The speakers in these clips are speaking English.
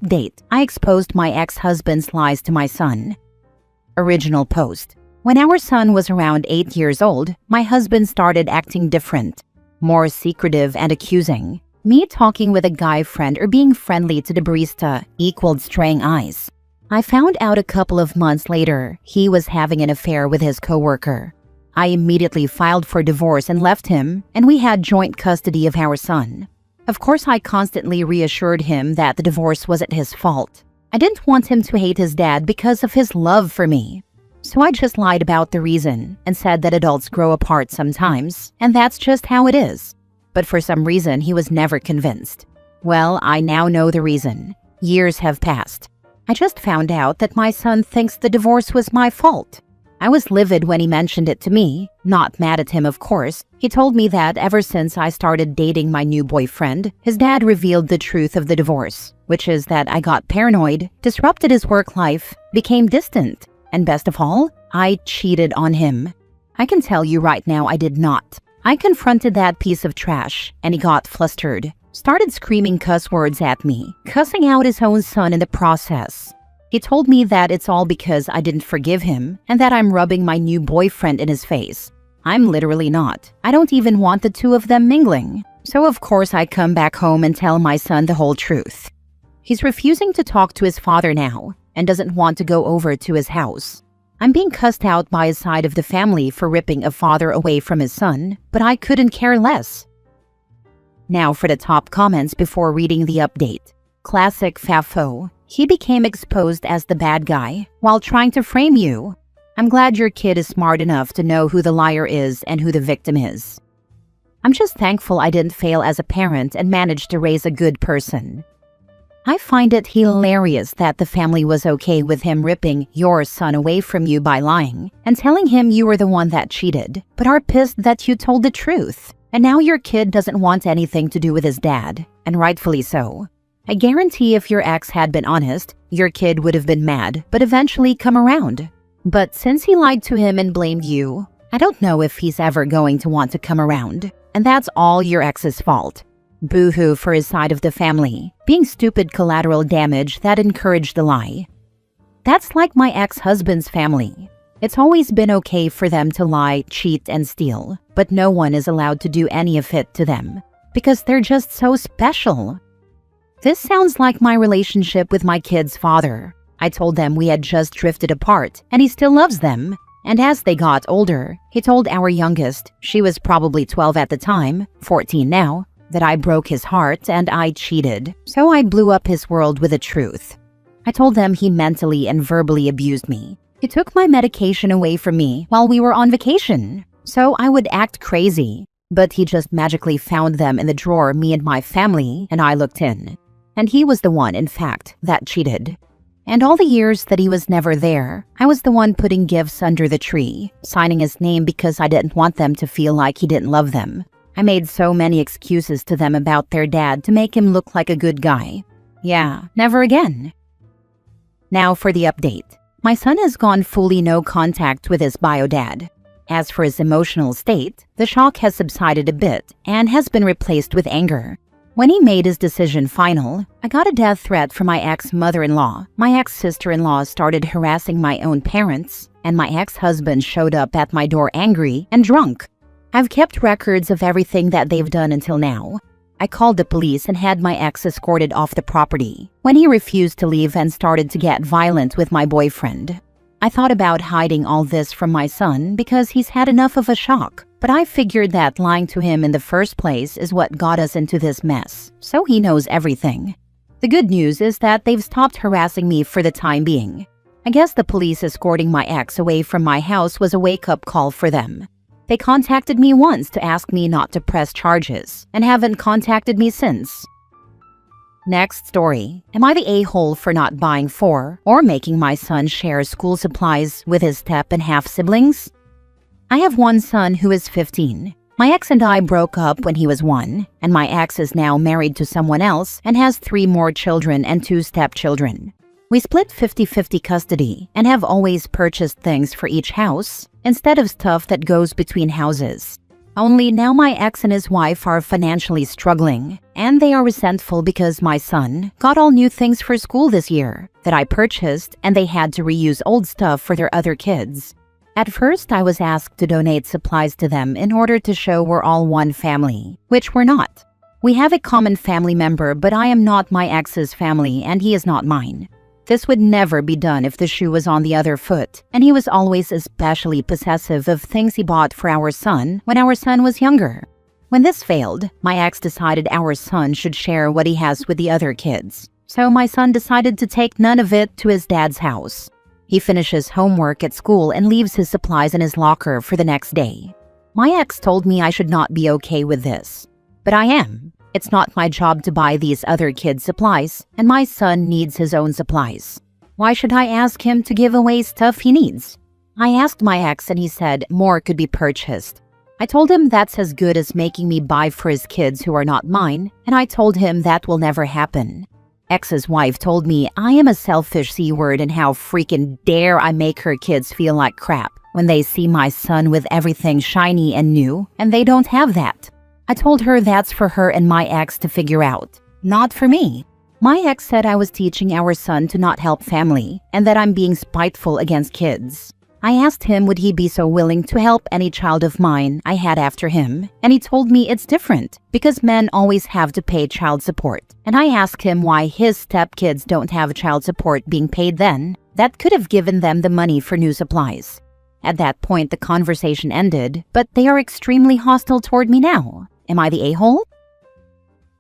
update. I exposed my ex-husband's lies to my son. Original post. When our son was around 8 years old, my husband started acting different, more secretive and accusing. Me talking with a guy friend or being friendly to the barista equaled straying eyes. I found out a couple of months later he was having an affair with his coworker. I immediately filed for divorce and left him, and we had joint custody of our son. Of course, I constantly reassured him that the divorce wasn't his fault. I didn't want him to hate his dad because of his love for me. So I just lied about the reason and said that adults grow apart sometimes, and that's just how it is. But for some reason, he was never convinced. Well, I now know the reason. Years have passed. I just found out that my son thinks the divorce was my fault. I was livid when he mentioned it to me, not mad at him of course. He told me that ever since I started dating my new boyfriend, his dad revealed the truth of the divorce, which is that I got paranoid, disrupted his work life, became distant, and best of all, I cheated on him. I can tell you right now I did not. I confronted that piece of trash, and he got flustered. Started screaming cuss words at me, cussing out his own son in the process. He told me that it's all because I didn't forgive him and that I'm rubbing my new boyfriend in his face. I'm literally not. I don't even want the two of them mingling. So of course I come back home and tell my son the whole truth. He's refusing to talk to his father now and doesn't want to go over to his house. I'm being cussed out by his side of the family for ripping a father away from his son, but I couldn't care less. Now for the top comments before reading the update. Classic Fafo. He became exposed as the bad guy while trying to frame you. I'm glad your kid is smart enough to know who the liar is and who the victim is. I'm just thankful I didn't fail as a parent and managed to raise a good person. I find it hilarious that the family was okay with him ripping your son away from you by lying and telling him you were the one that cheated, but are pissed that you told the truth. And now your kid doesn't want anything to do with his dad, and rightfully so. I guarantee if your ex had been honest, your kid would have been mad, but eventually come around. But since he lied to him and blamed you, I don't know if he's ever going to want to come around. And that's all your ex's fault. Boo-hoo for his side of the family, being stupid collateral damage that encouraged the lie. That's like my ex-husband's family. It's always been okay for them to lie, cheat, and steal, but no one is allowed to do any of it to them, because they're just so special. This sounds like my relationship with my kid's father. I told them we had just drifted apart, and he still loves them. And as they got older, he told our youngest, she was probably 12 at the time, 14 now, that I broke his heart and I cheated, so I blew up his world with the truth. I told them he mentally and verbally abused me. He took my medication away from me while we were on vacation, so I would act crazy. But he just magically found them in the drawer me and my family, and I looked in. And he was the one, in fact, that cheated. And all the years that he was never there, I was the one putting gifts under the tree, signing his name because I didn't want them to feel like he didn't love them. I made so many excuses to them about their dad to make him look like a good guy. Yeah, never again. Now for the update. My son has gone fully no contact with his bio dad. As for his emotional state, the shock has subsided a bit and has been replaced with anger. When he made his decision final, I got a death threat from my ex-mother-in-law. My ex-sister-in-law started harassing my own parents, and my ex-husband showed up at my door angry and drunk. I've kept records of everything that they've done until now. I called the police and had my ex escorted off the property when he refused to leave and started to get violent with my boyfriend. I thought about hiding all this from my son because he's had enough of a shock, but I figured that lying to him in the first place is what got us into this mess, so he knows everything. The good news is that they've stopped harassing me for the time being. I guess the police escorting my ex away from my house was a wake-up call for them. They contacted me once to ask me not to press charges, and haven't contacted me since. Next story. Am I the a-hole for not buying for or making my son share school supplies with his step and half siblings? I have one son who is 15. My ex and I broke up when he was 1, and my ex is now married to someone else and has 3 more children and 2 stepchildren. We split 50-50 custody and have always purchased things for each house instead of stuff that goes between houses. Only now my ex and his wife are financially struggling. and they are resentful because my son got all new things for school this year that I purchased, and they had to reuse old stuff for their other kids. At first, I was asked to donate supplies to them in order to show we're all one family, which we're not. We have a common family member, but I am not my ex's family and he is not mine. This would never be done if the shoe was on the other foot, and he was always especially possessive of things he bought for our son when our son was younger. When this failed, my ex decided our son should share what he has with the other kids. So my son decided to take none of it to his dad's house. He finishes homework at school and leaves his supplies in his locker for the next day. My ex told me I should not be okay with this. But I am. It's not my job to buy these other kids' supplies, and my son needs his own supplies. Why should I ask him to give away stuff he needs? I asked my ex and he said more could be purchased. I told him that's as good as making me buy for his kids who are not mine, and I told him that will never happen. Ex's wife told me I am a selfish C-word and how freaking dare I make her kids feel like crap when they see my son with everything shiny and new, and they don't have that. I told her that's for her and my ex to figure out, not for me. My ex said I was teaching our son to not help family and that I'm being spiteful against kids. I asked him would he be so willing to help any child of mine I had after him, and he told me it's different because men always have to pay child support. And I asked him why his stepkids don't have child support being paid then. That could have given them the money for new supplies. At that point, the conversation ended, but they are extremely hostile toward me now. Am I the a-hole?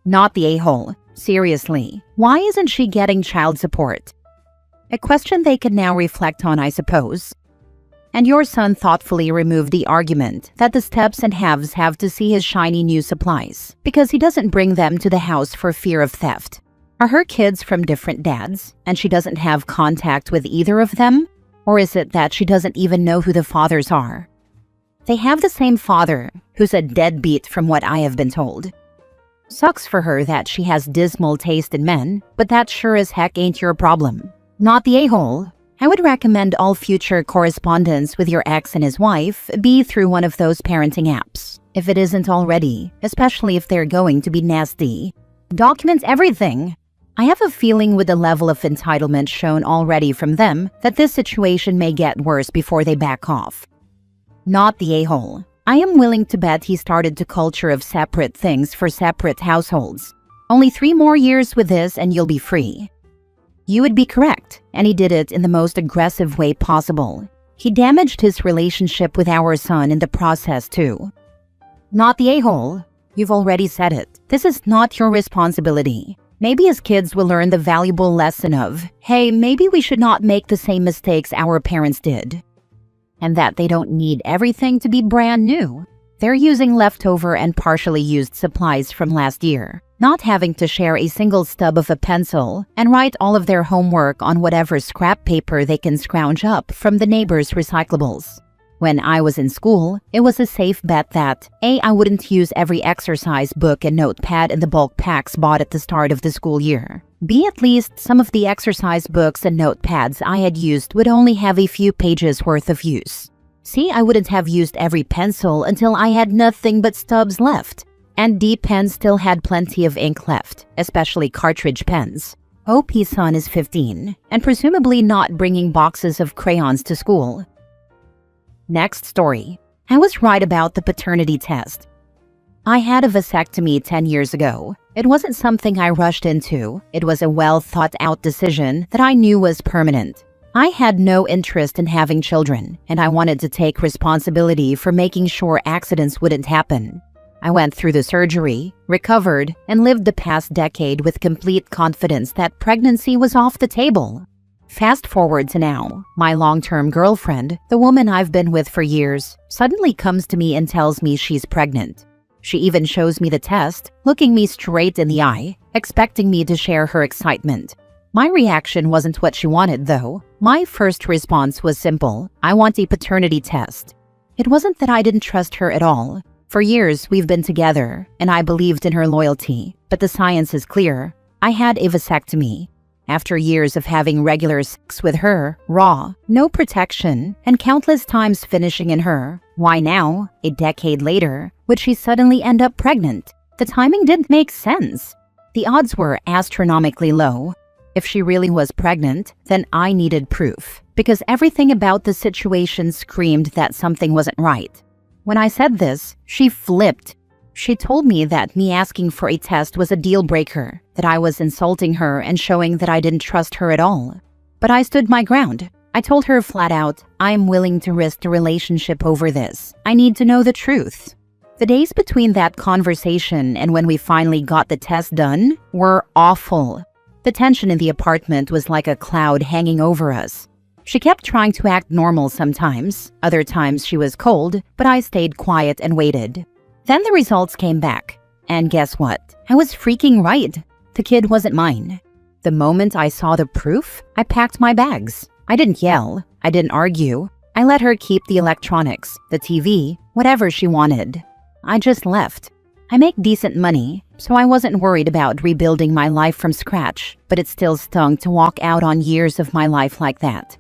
Not the a-hole. Seriously, why isn't she getting child support? A question they can now reflect on, I suppose. And your son thoughtfully removed the argument that the steps and halves have to see his shiny new supplies because he doesn't bring them to the house for fear of theft. Are her kids from different dads and she doesn't have contact with either of them? Or is it that she doesn't even know who the fathers are? They have the same father, who's a deadbeat from what I have been told. Sucks for her that she has dismal taste in men, but that sure as heck ain't your problem. Not the a-hole. I would recommend all future correspondence with your ex and his wife be through one of those parenting apps, if it isn't already, especially if they're going to be nasty. Document everything. I have a feeling with the level of entitlement shown already from them that this situation may get worse before they back off. Not the a-hole. I am willing to bet he started the culture of separate things for separate households. Only 3 more years with this and you'll be free. You would be correct, and he did it in the most aggressive way possible. He damaged his relationship with our son in the process too. Not the a-hole. You've already said it. This is not your responsibility. Maybe his kids will learn the valuable lesson of, hey, maybe we should not make the same mistakes our parents did. And that they don't need everything to be brand new. They're using leftover and partially used supplies from last year, not having to share a single stub of a pencil and write all of their homework on whatever scrap paper they can scrounge up from the neighbor's recyclables. When I was in school, it was a safe bet that A, I wouldn't use every exercise book and notepad in the bulk packs bought at the start of the school year. B, at least some of the exercise books and notepads I had used would only have a few pages worth of use. C, I wouldn't have used every pencil until I had nothing but stubs left. And D, pens still had plenty of ink left, especially cartridge pens. OP's son is 15, and presumably not bringing boxes of crayons to school. Next story. I was right about the paternity test. I had a vasectomy 10 years ago. It wasn't something I rushed into. It was a well-thought-out decision that I knew was permanent. I had no interest in having children, and I wanted to take responsibility for making sure accidents wouldn't happen. I went through the surgery, recovered, and lived the past decade with complete confidence that pregnancy was off the table. Fast forward to now, my long-term girlfriend, the woman I've been with for years, suddenly comes to me and tells me she's pregnant. She even shows me the test, looking me straight in the eye, expecting me to share her excitement. My reaction wasn't what she wanted, though. My first response was simple. I want a paternity test. It wasn't that I didn't trust her at all. For years, we've been together, and I believed in her loyalty. But the science is clear. I had a vasectomy. After years of having regular sex with her, raw, no protection, and countless times finishing in her, why now, a decade later, would she suddenly end up pregnant? The timing didn't make sense. The odds were astronomically low. If she really was pregnant, then I needed proof, because everything about the situation screamed that something wasn't right. When I said this, she flipped. She told me that me asking for a test was a deal breaker, that I was insulting her and showing that I didn't trust her at all. But I stood my ground. I told her flat out, I'm willing to risk the relationship over this. I need to know the truth. The days between that conversation and when we finally got the test done were awful. The tension in the apartment was like a cloud hanging over us. She kept trying to act normal sometimes. Other times she was cold, but I stayed quiet and waited. Then the results came back. And guess what? I was freaking right. The kid wasn't mine. The moment I saw the proof, I packed my bags. I didn't yell. I didn't argue. I let her keep the electronics, the TV, whatever she wanted. I just left. I make decent money, so I wasn't worried about rebuilding my life from scratch, but it still stung to walk out on years of my life like that.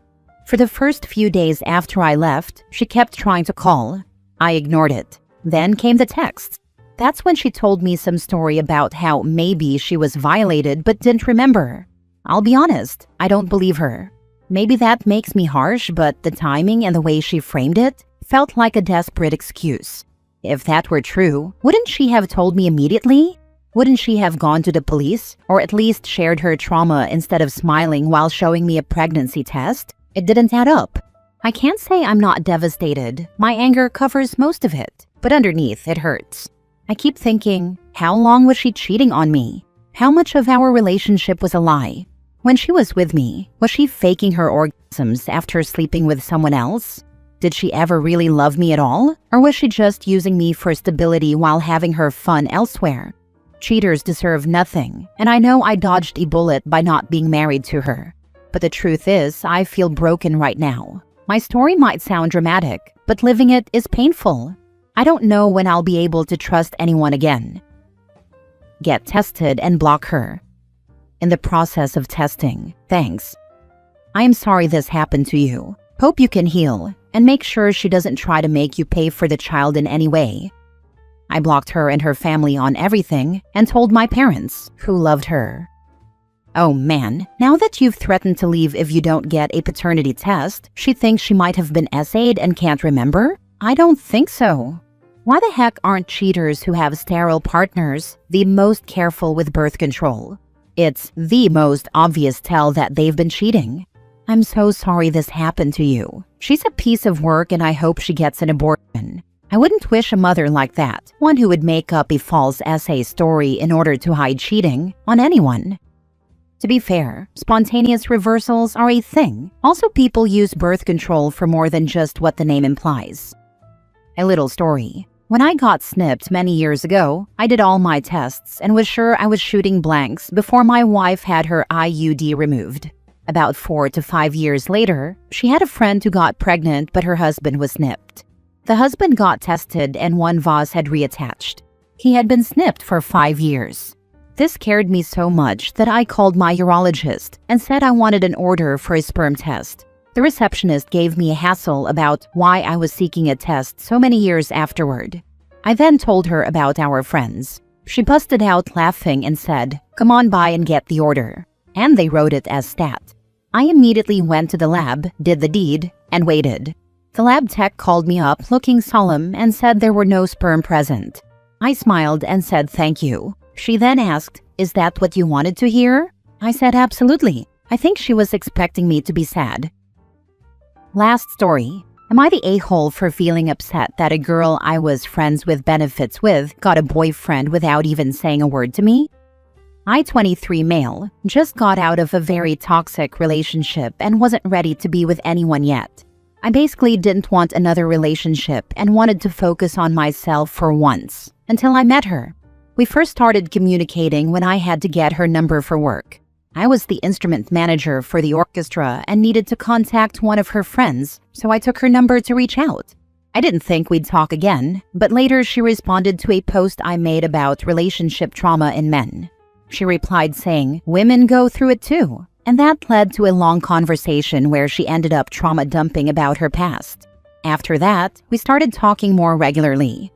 For the first few days after I left, she kept trying to call. I ignored it. Then came the texts. That's when she told me some story about how maybe she was violated but didn't remember. I'll be honest, I don't believe her. Maybe that makes me harsh, but the timing and the way she framed it felt like a desperate excuse. If that were true, wouldn't she have told me immediately? Wouldn't she have gone to the police, or at least shared her trauma instead of smiling while showing me a pregnancy test? It didn't add up. I can't say I'm not devastated. My anger covers most of it, but underneath it hurts. I keep thinking, how long was she cheating on me? How much of our relationship was a lie? When she was with me, was she faking her orgasms after sleeping with someone else? Did she ever really love me at all? Or was she just using me for stability while having her fun elsewhere? Cheaters deserve nothing, and I know I dodged a bullet by not being married to her. But the truth is, I feel broken right now. My story might sound dramatic, but living it is painful. I don't know when I'll be able to trust anyone again. Get tested and block her. In the process of testing, thanks. I am sorry this happened to you. Hope you can heal, and make sure she doesn't try to make you pay for the child in any way. I blocked her and her family on everything and told my parents, who loved her. Oh man, now that you've threatened to leave if you don't get a paternity test, she thinks she might have been essayed and can't remember? I don't think so. Why the heck aren't cheaters who have sterile partners the most careful with birth control? It's the most obvious tell that they've been cheating. I'm so sorry this happened to you. She's a piece of work and I hope she gets an abortion. I wouldn't wish a mother like that, one who would make up a false essay story in order to hide cheating, on anyone. To be fair, spontaneous reversals are a thing. Also, people use birth control for more than just what the name implies. A little story. When I got snipped many years ago, I did all my tests and was sure I was shooting blanks before my wife had her IUD removed. About 4 to 5 years later, she had a friend who got pregnant but her husband was snipped. The husband got tested and one vase had reattached. He had been snipped for 5 years. This scared me so much that I called my urologist and said I wanted an order for a sperm test. The receptionist gave me a hassle about why I was seeking a test so many years afterward. I then told her about our friends. She busted out laughing and said, "Come on by and get the order." And they wrote it as stat. I immediately went to the lab, did the deed, and waited. The lab tech called me up looking solemn and said there were no sperm present. I smiled and said thank you. She then asked, "Is that what you wanted to hear?" I said absolutely. I think she was expecting me to be sad. Last story. Am I the a-hole for feeling upset that a girl I was friends with benefits with got a boyfriend without even saying a word to me? I, 23 male, just got out of a very toxic relationship and wasn't ready to be with anyone yet. I basically didn't want another relationship and wanted to focus on myself for once, until I met her. We first started communicating when I had to get her number for work. I was the instrument manager for the orchestra and needed to contact one of her friends, so I took her number to reach out. I didn't think we'd talk again, but later she responded to a post I made about relationship trauma in men. She replied saying, "Women go through it too." And that led to a long conversation where she ended up trauma dumping about her past. After that, we started talking more regularly.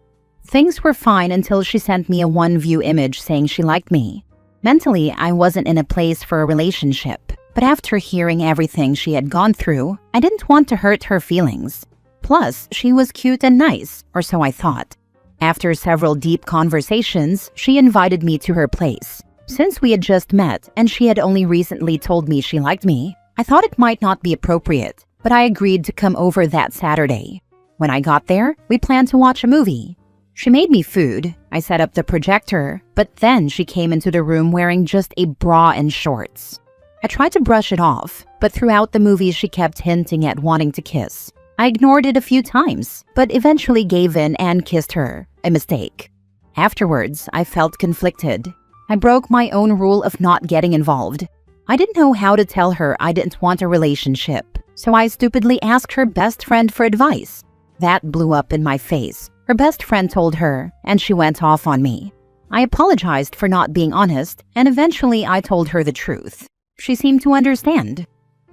Things were fine until she sent me a one-view image saying she liked me. Mentally, I wasn't in a place for a relationship, but after hearing everything she had gone through, I didn't want to hurt her feelings. Plus, she was cute and nice, or so I thought. After several deep conversations, she invited me to her place. Since we had just met and she had only recently told me she liked me, I thought it might not be appropriate, but I agreed to come over that Saturday. When I got there, we planned to watch a movie. She made me food, I set up the projector, but then she came into the room wearing just a bra and shorts. I tried to brush it off, but throughout the movie she kept hinting at wanting to kiss. I ignored it a few times, but eventually gave in and kissed her, a mistake. Afterwards, I felt conflicted. I broke my own rule of not getting involved. I didn't know how to tell her I didn't want a relationship, so I stupidly asked her best friend for advice. That blew up in my face. Her best friend told her, and she went off on me. I apologized for not being honest, and eventually I told her the truth. She seemed to understand.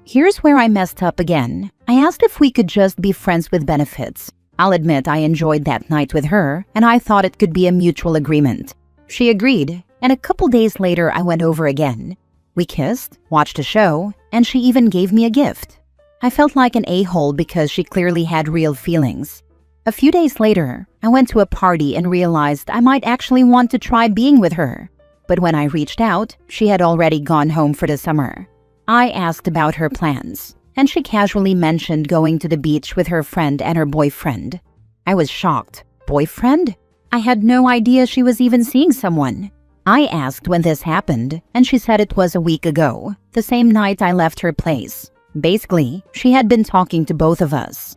Here's where I messed up again. I asked if we could just be friends with benefits. I'll admit I enjoyed that night with her, and I thought it could be a mutual agreement. She agreed, and a couple days later I went over again. We kissed, watched a show, and she even gave me a gift. I felt like an a-hole because she clearly had real feelings. A few days later, I went to a party and realized I might actually want to try being with her. But when I reached out, she had already gone home for the summer. I asked about her plans, and she casually mentioned going to the beach with her friend and her boyfriend. I was shocked. Boyfriend? I had no idea she was even seeing someone. I asked when this happened, and she said it was a week ago, the same night I left her place. Basically, she had been talking to both of us.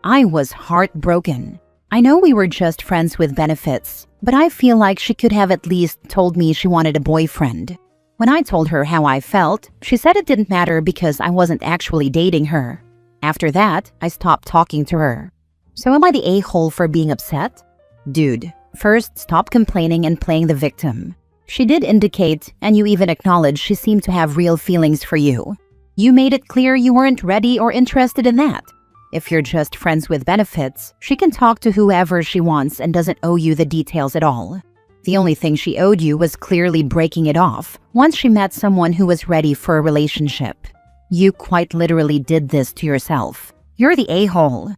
I was heartbroken. I know we were just friends with benefits, but I feel like she could have at least told me she wanted a boyfriend. When I told her how I felt, she said it didn't matter because I wasn't actually dating her. After that, I stopped talking to her. So am I the a-hole for being upset? Dude, first stop complaining and playing the victim. She did indicate, and you even acknowledged she seemed to have real feelings for you. You made it clear you weren't ready or interested in that. If you're just friends with benefits, she can talk to whoever she wants and doesn't owe you the details at all. The only thing she owed you was clearly breaking it off once she met someone who was ready for a relationship. You quite literally did this to yourself. You're the a-hole.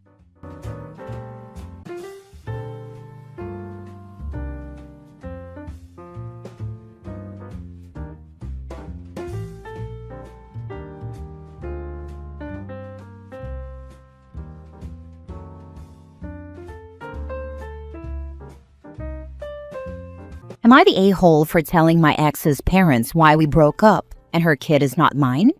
Am I the a-hole for telling my ex's parents why we broke up and her kid is not mine?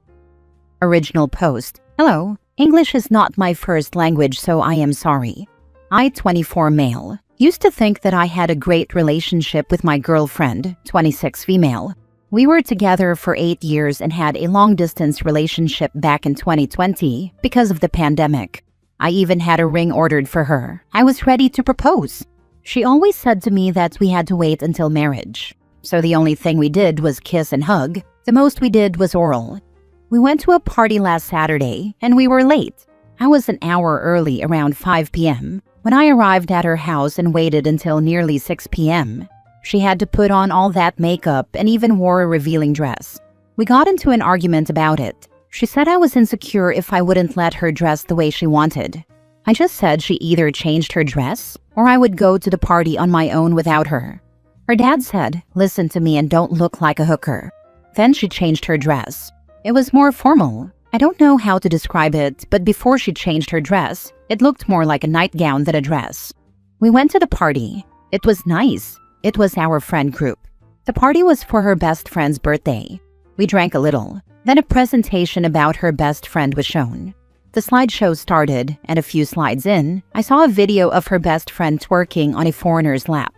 Original post. Hello, English is not my first language, so I am sorry. I, 24 male, used to think that I had a great relationship with my girlfriend, 26 female. We were together for 8 years and had a long-distance relationship back in 2020 because of the pandemic. I even had a ring ordered for her. I was ready to propose. She always said to me that we had to wait until marriage. So the only thing we did was kiss and hug. The most we did was oral. We went to a party last Saturday, and we were late. I was an hour early, around 5 p.m. When I arrived at her house and waited until nearly 6 p.m., she had to put on all that makeup and even wore a revealing dress. We got into an argument about it. She said I was insecure if I wouldn't let her dress the way she wanted. I just said she either changed her dress or I would go to the party on my own without her. Her dad said, "Listen to me and don't look like a hooker." Then she changed her dress. It was more formal. I don't know how to describe it, but before she changed her dress, it looked more like a nightgown than a dress. We went to the party. It was nice. It was our friend group. The party was for her best friend's birthday. We drank a little. Then a presentation about her best friend was shown. The slideshow started, and a few slides in, I saw a video of her best friend twerking on a foreigner's lap.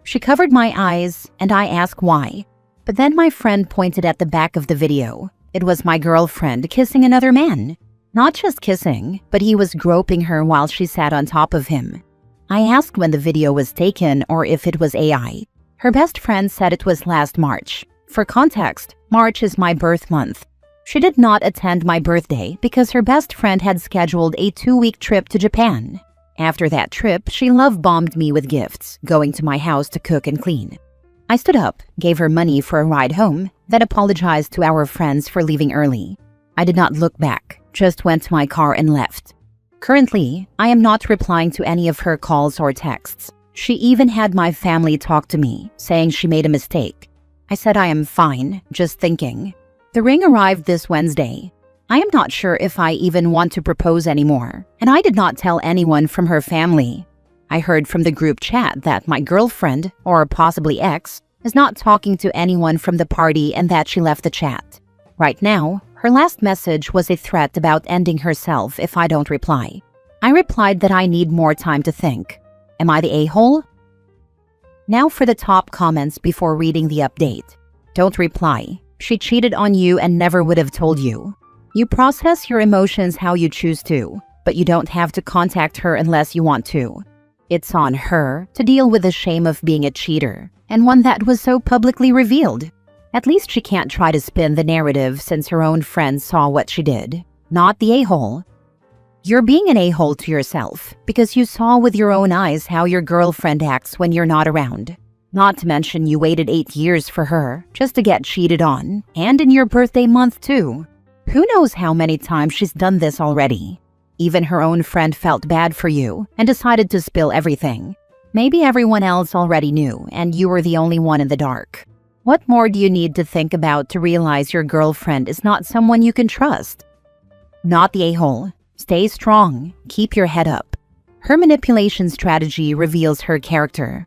She covered my eyes, and I asked why. But then my friend pointed at the back of the video. It was my girlfriend kissing another man. Not just kissing, but he was groping her while she sat on top of him. I asked when the video was taken or if it was AI. Her best friend said it was last March. For context, March is my birth month. She did not attend my birthday because her best friend had scheduled a 2-week trip to Japan. After that trip, she love-bombed me with gifts, going to my house to cook and clean. I stood up, gave her money for a ride home, then apologized to our friends for leaving early. I did not look back, just went to my car and left. Currently, I am not replying to any of her calls or texts. She even had my family talk to me, saying she made a mistake. I said I am fine, just thinking. The ring arrived this Wednesday. I am not sure if I even want to propose anymore, and I did not tell anyone from her family. I heard from the group chat that my girlfriend, or possibly ex, is not talking to anyone from the party and that she left the chat. Right now, her last message was a threat about ending herself if I don't reply. I replied that I need more time to think. Am I the a-hole? Now for the top comments before reading the update. Don't reply. She cheated on you and never would have told you. You process your emotions how you choose to, but you don't have to contact her unless you want to. It's on her to deal with the shame of being a cheater, and one that was so publicly revealed. At least she can't try to spin the narrative since her own friends saw what she did. Not the a-hole. You're being an a-hole to yourself because you saw with your own eyes how your girlfriend acts when you're not around. Not to mention you waited 8 years for her just to get cheated on, and in your birthday month too. Who knows how many times she's done this already? Even her own friend felt bad for you and decided to spill everything. Maybe everyone else already knew and you were the only one in the dark. What more do you need to think about to realize your girlfriend is not someone you can trust? Not the a-hole. Stay strong. Keep your head up. Her manipulation strategy reveals her character.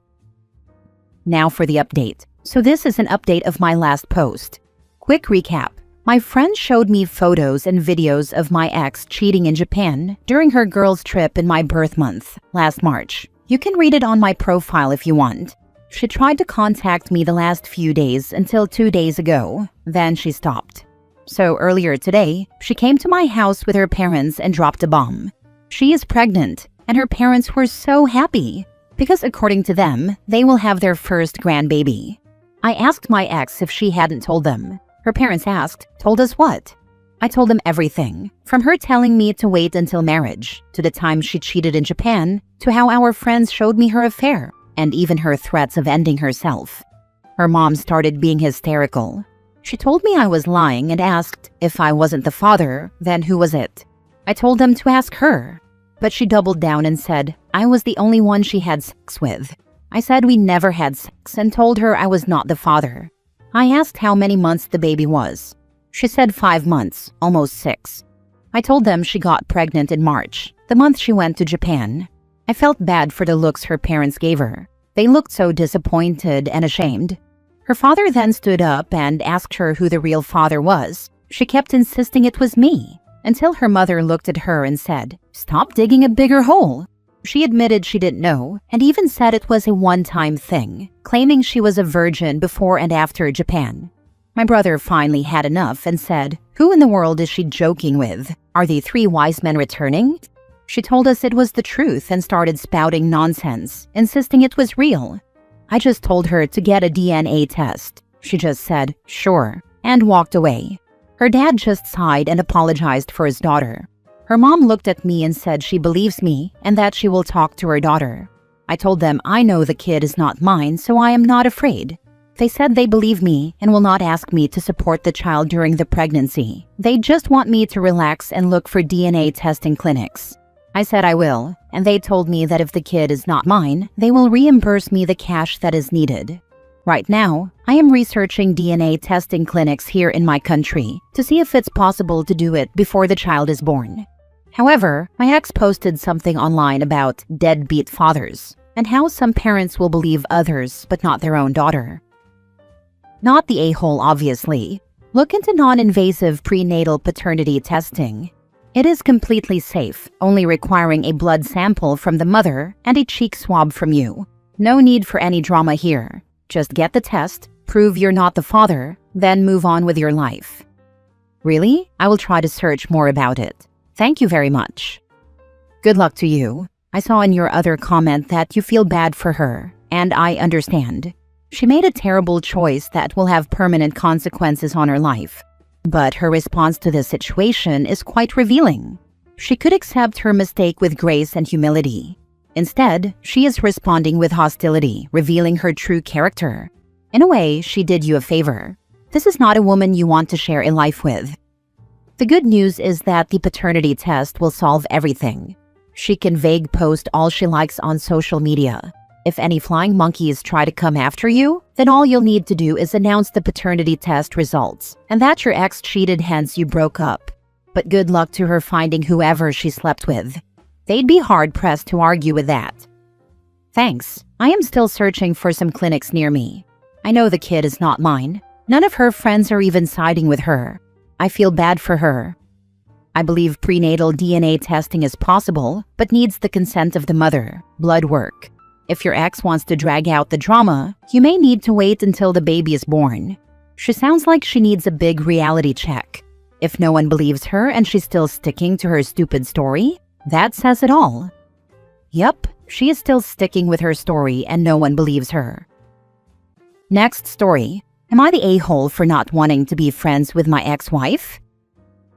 Now for the update. So this is an update of my last post. Quick recap. My friend showed me photos and videos of my ex cheating in Japan during her girls' trip in my birth month, last March. You can read it on my profile if you want. She tried to contact me the last few days until 2 days ago, then she stopped. So earlier today, she came to my house with her parents and dropped a bomb. She is pregnant, and her parents were so happy, because according to them, they will have their first grandbaby. I asked my ex if she hadn't told them. Her parents asked, "Told us what?" I told them everything, from her telling me to wait until marriage, to the time she cheated in Japan, to how our friends showed me her affair, and even her threats of ending herself. Her mom started being hysterical. She told me I was lying and asked if I wasn't the father, then who was it? I told them to ask her, but she doubled down and said I was the only one she had sex with. I said we never had sex and told her I was not the father. I asked how many months the baby was. She said 5 months, almost 6. I told them she got pregnant in March, the month she went to Japan. I felt bad for the looks her parents gave her. They looked so disappointed and ashamed. Her father then stood up and asked her who the real father was. She kept insisting it was me, until her mother looked at her and said, "Stop digging a bigger hole." She admitted she didn't know and even said it was a one-time thing, claiming she was a virgin before and after Japan. My brother finally had enough and said, "Who in the world is she joking with? Are the 3 wise men returning?" She told us it was the truth and started spouting nonsense, insisting it was real. I just told her to get a DNA test. She just said, "Sure," and walked away. Her dad just sighed and apologized for his daughter. Her mom looked at me and said she believes me and that she will talk to her daughter. I told them I know the kid is not mine, so I am not afraid. They said they believe me and will not ask me to support the child during the pregnancy. They just want me to relax and look for DNA testing clinics. I said I will, and they told me that if the kid is not mine, they will reimburse me the cash that is needed. Right now, I am researching DNA testing clinics here in my country to see if it's possible to do it before the child is born. However, my ex posted something online about deadbeat fathers and how some parents will believe others but not their own daughter. Not the a-hole, obviously. Look into non-invasive prenatal paternity testing. It is completely safe, only requiring a blood sample from the mother and a cheek swab from you. No need for any drama here. Just get the test, prove you're not the father, then move on with your life. Really? I will try to search more about it. Thank you very much. Good luck to you. I saw in your other comment that you feel bad for her, and I understand. She made a terrible choice that will have permanent consequences on her life. But her response to this situation is quite revealing. She could accept her mistake with grace and humility. Instead, she is responding with hostility, revealing her true character. In a way, she did you a favor. This is not a woman you want to share a life with. The good news is that the paternity test will solve everything. She can vague post all she likes on social media. If any flying monkeys try to come after you, then all you'll need to do is announce the paternity test results, and that your ex cheated, hence you broke up. But good luck to her finding whoever she slept with. They'd be hard-pressed to argue with that. Thanks. I am still searching for some clinics near me. I know the kid is not mine. None of her friends are even siding with her. I feel bad for her. I believe prenatal DNA testing is possible, but needs the consent of the mother. Blood work. If your ex wants to drag out the drama, you may need to wait until the baby is born. She sounds like she needs a big reality check. If no one believes her and she's still sticking to her stupid story, that says it all. Yup, she is still sticking with her story and no one believes her. Next story. Am I the a-hole for not wanting to be friends with my ex-wife?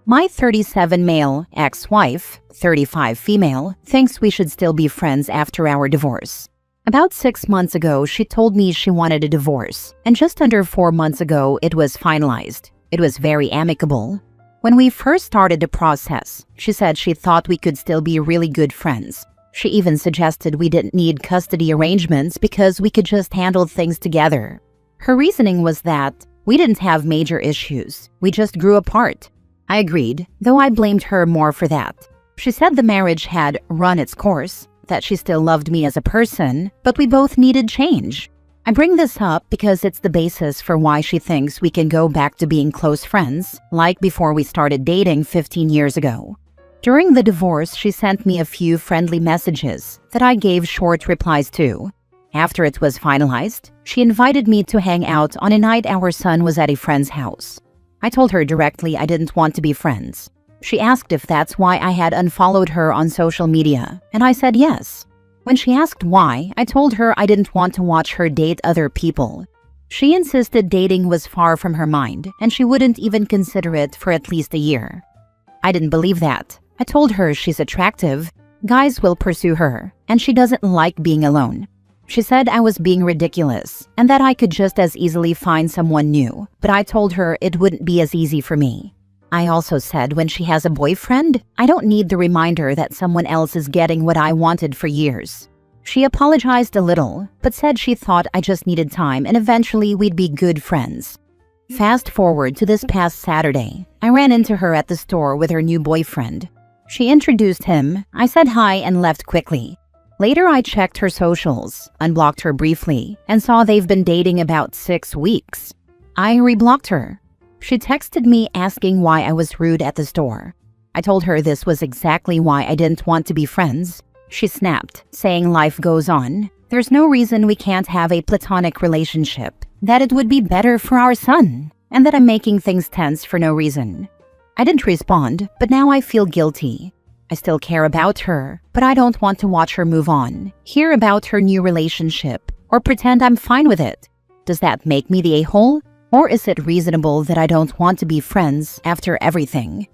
My 37 male ex-wife, 35 female, thinks we should still be friends after our divorce. About 6 months ago, she told me she wanted a divorce, and just under 4 months ago, it was finalized. It was very amicable. When we first started the process, she said she thought we could still be really good friends. She even suggested we didn't need custody arrangements because we could just handle things together. Her reasoning was that we didn't have major issues. We just grew apart. I agreed, though I blamed her more for that. She said the marriage had run its course, that she still loved me as a person, but we both needed change. I bring this up because it's the basis for why she thinks we can go back to being close friends, like before we started dating 15 years ago. During the divorce, she sent me a few friendly messages that I gave short replies to. After it was finalized, she invited me to hang out on a night our son was at a friend's house. I told her directly I didn't want to be friends. She asked if that's why I had unfollowed her on social media, and I said yes. When she asked why, I told her I didn't want to watch her date other people. She insisted dating was far from her mind, and she wouldn't even consider it for at least a year. I didn't believe that. I told her she's attractive, guys will pursue her, and she doesn't like being alone. She said I was being ridiculous, and that I could just as easily find someone new, but I told her it wouldn't be as easy for me. I also said when she has a boyfriend, I don't need the reminder that someone else is getting what I wanted for years. She apologized a little, but said she thought I just needed time and eventually we'd be good friends. Fast forward to this past Saturday, I ran into her at the store with her new boyfriend. She introduced him, I said hi and left quickly. Later I checked her socials, unblocked her briefly, and saw they've been dating about 6 weeks. I reblocked her. She texted me asking why I was rude at the store. I told her this was exactly why I didn't want to be friends. She snapped, saying life goes on. There's no reason we can't have a platonic relationship, that it would be better for our son, and that I'm making things tense for no reason. I didn't respond, but now I feel guilty. I still care about her, but I don't want to watch her move on, hear about her new relationship, or pretend I'm fine with it. Does that make me the a-hole? Or is it reasonable that I don't want to be friends after everything?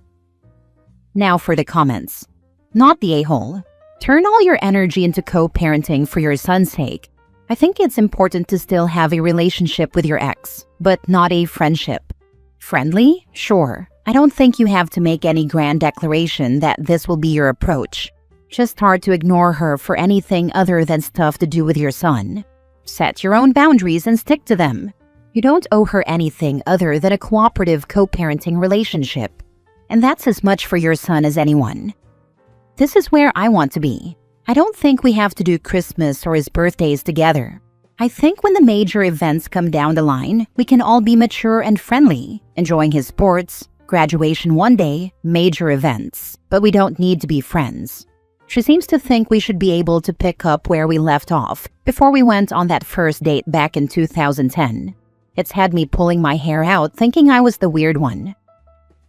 Now for the comments. Not the a-hole. Turn all your energy into co-parenting for your son's sake. I think it's important to still have a relationship with your ex, but not a friendship. Friendly? Sure. I don't think you have to make any grand declaration that this will be your approach. Just start to ignore her for anything other than stuff to do with your son. Set your own boundaries and stick to them. You don't owe her anything other than a cooperative co-parenting relationship. And that's as much for your son as anyone. This is where I want to be. I don't think we have to do Christmas or his birthdays together. I think when the major events come down the line, we can all be mature and friendly, enjoying his sports, graduation one day, major events. But we don't need to be friends. She seems to think we should be able to pick up where we left off before we went on that first date back in 2010. It's had me pulling my hair out thinking I was the weird one.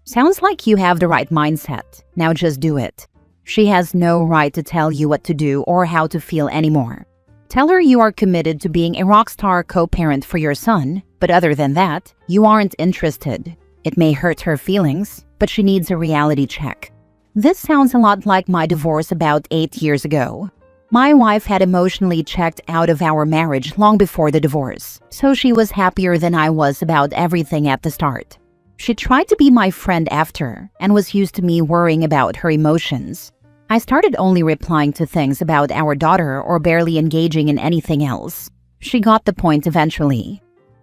Sounds like you have the right mindset. Now just do it. She has no right to tell you what to do or how to feel anymore. Tell her you are committed to being a rock star co-parent for your son, but other than that, you aren't interested. It may hurt her feelings, but she needs a reality check. This sounds a lot like my divorce about 8 years ago. My wife had emotionally checked out of our marriage long before the divorce, so she was happier than I was about everything at the start. She tried to be my friend after and was used to me worrying about her emotions. I started only replying to things about our daughter or barely engaging in anything else. She got the point eventually.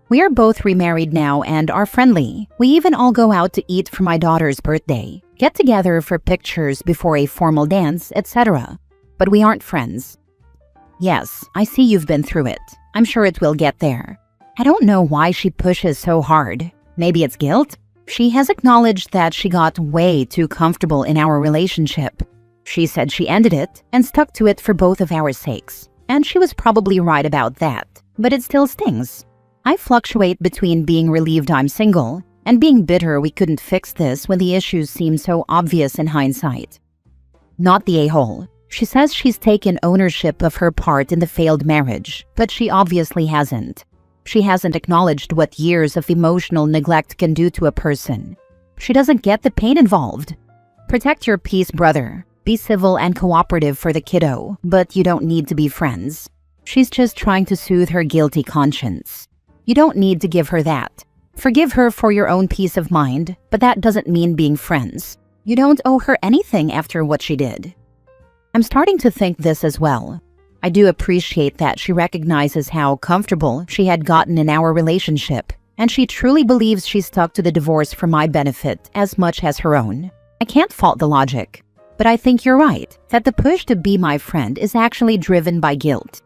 We are both remarried now and are friendly. We even all go out to eat for my daughter's birthday, get together for pictures before a formal dance, etc. But we aren't friends. Yes, I see you've been through it. I'm sure it will get there. I don't know why she pushes so hard. Maybe it's guilt? She has acknowledged that she got way too comfortable in our relationship. She said she ended it and stuck to it for both of our sakes. And she was probably right about that, but it still stings. I fluctuate between being relieved I'm single and being bitter we couldn't fix this when the issues seem so obvious in hindsight. Not the a-hole. She says she's taken ownership of her part in the failed marriage, but she obviously hasn't. She hasn't acknowledged what years of emotional neglect can do to a person. She doesn't get the pain involved. Protect your peace, brother. Be civil and cooperative for the kiddo, but you don't need to be friends. She's just trying to soothe her guilty conscience. You don't need to give her that. Forgive her for your own peace of mind, but that doesn't mean being friends. You don't owe her anything after what she did. I'm starting to think this as well. I do appreciate that she recognizes how comfortable she had gotten in our relationship, and she truly believes she stuck to the divorce for my benefit as much as her own. I can't fault the logic, but I think you're right that the push to be my friend is actually driven by guilt.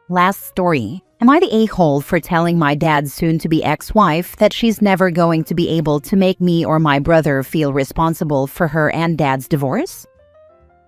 Last story. Am I the a-hole for telling my dad's soon-to-be ex-wife that she's never going to be able to make me or my brother feel responsible for her and dad's divorce?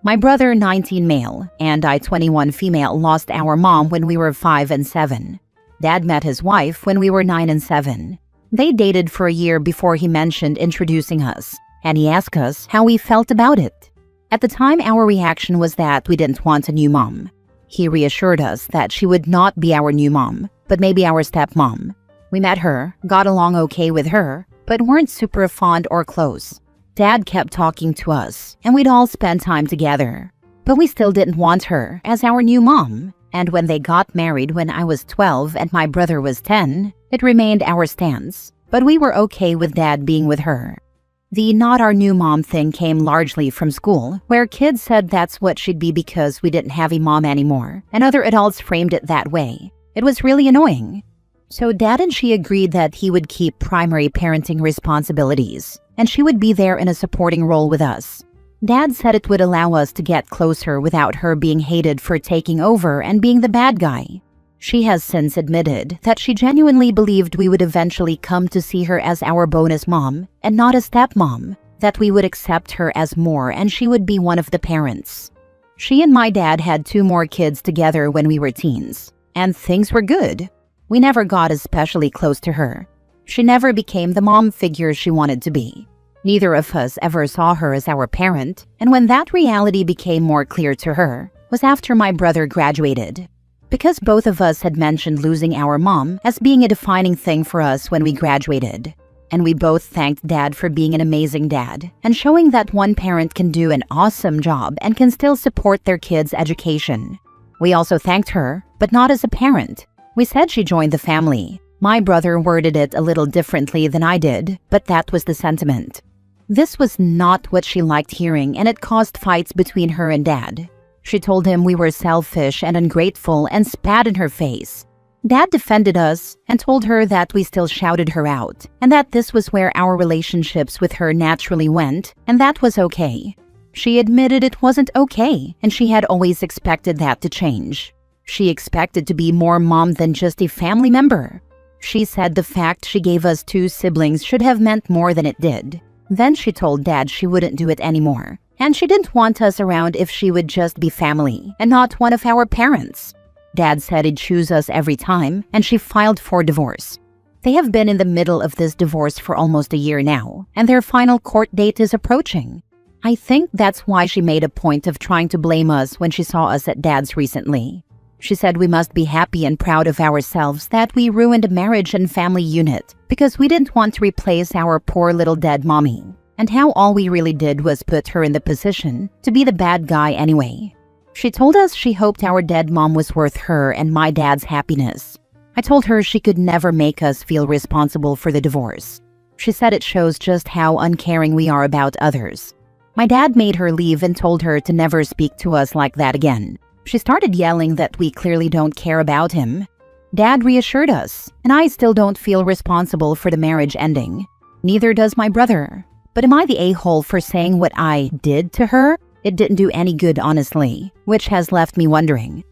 My brother, 19 male, and I, 21 female, lost our mom when we were 5 and 7. Dad met his wife when we were 9 and 7. They dated for a year before he mentioned introducing us, and he asked us how we felt about it. At the time, our reaction was that we didn't want a new mom. He reassured us that she would not be our new mom, but maybe our stepmom. We met her, got along okay with her, but weren't super fond or close. Dad kept talking to us, and we'd all spend time together. But we still didn't want her as our new mom. And when they got married when I was 12 and my brother was 10, it remained our stance. But we were okay with Dad being with her. The not our new mom thing came largely from school, where kids said that's what she'd be because we didn't have a mom anymore, and other adults framed it that way. It was really annoying. So Dad and she agreed that he would keep primary parenting responsibilities, and she would be there in a supporting role with us. Dad said it would allow us to get closer without her being hated for taking over and being the bad guy. She has since admitted that she genuinely believed we would eventually come to see her as our bonus mom and not a stepmom, that we would accept her as more and she would be one of the parents. She and my dad had 2 more kids together when we were teens, and things were good. We never got especially close to her. She never became the mom figure she wanted to be. Neither of us ever saw her as our parent, and when that reality became more clear to her was after my brother graduated. Because both of us had mentioned losing our mom as being a defining thing for us when we graduated. And we both thanked Dad for being an amazing dad and showing that one parent can do an awesome job and can still support their kids' education. We also thanked her, but not as a parent. We said she joined the family. My brother worded it a little differently than I did, but that was the sentiment. This was not what she liked hearing, and it caused fights between her and Dad. She told him we were selfish and ungrateful and spat in her face. Dad defended us and told her that we still shouted her out and that this was where our relationships with her naturally went and that was okay. She admitted it wasn't okay and she had always expected that to change. She expected to be more mom than just a family member. She said the fact she gave us 2 siblings should have meant more than it did. Then she told Dad she wouldn't do it anymore, and she didn't want us around if she would just be family and not one of our parents. Dad said he'd choose us every time, and she filed for divorce. They have been in the middle of this divorce for almost a year now, and their final court date is approaching. I think that's why she made a point of trying to blame us when she saw us at Dad's recently. She said we must be happy and proud of ourselves that we ruined a marriage and family unit because we didn't want to replace our poor little dead mommy, and how all we really did was put her in the position to be the bad guy anyway. She told us she hoped our dead mom was worth her and my dad's happiness. I told her she could never make us feel responsible for the divorce. She said it shows just how uncaring we are about others. My dad made her leave and told her to never speak to us like that again. She started yelling that we clearly don't care about him. Dad reassured us, and I still don't feel responsible for the marriage ending. Neither does my brother. But am I the a-hole for saying what I did to her? It didn't do any good, honestly, which has left me wondering.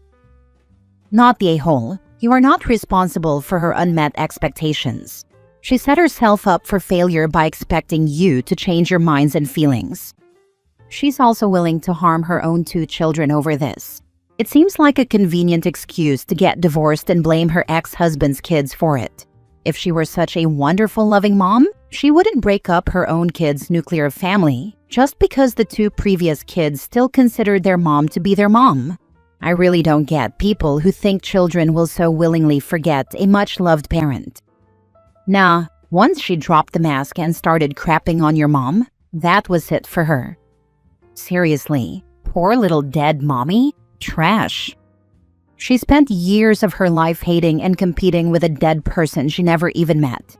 Not the a-hole. You are not responsible for her unmet expectations. She set herself up for failure by expecting you to change your minds and feelings. She's also willing to harm her own 2 children over this. It seems like a convenient excuse to get divorced and blame her ex-husband's kids for it. If she were such a wonderful, loving mom, she wouldn't break up her own kids' nuclear family just because the 2 previous kids still considered their mom to be their mom. I really don't get people who think children will so willingly forget a much-loved parent. Nah, once she dropped the mask and started crapping on your mom, that was it for her. Seriously, poor little dead mommy? Trash. She spent years of her life hating and competing with a dead person she never even met.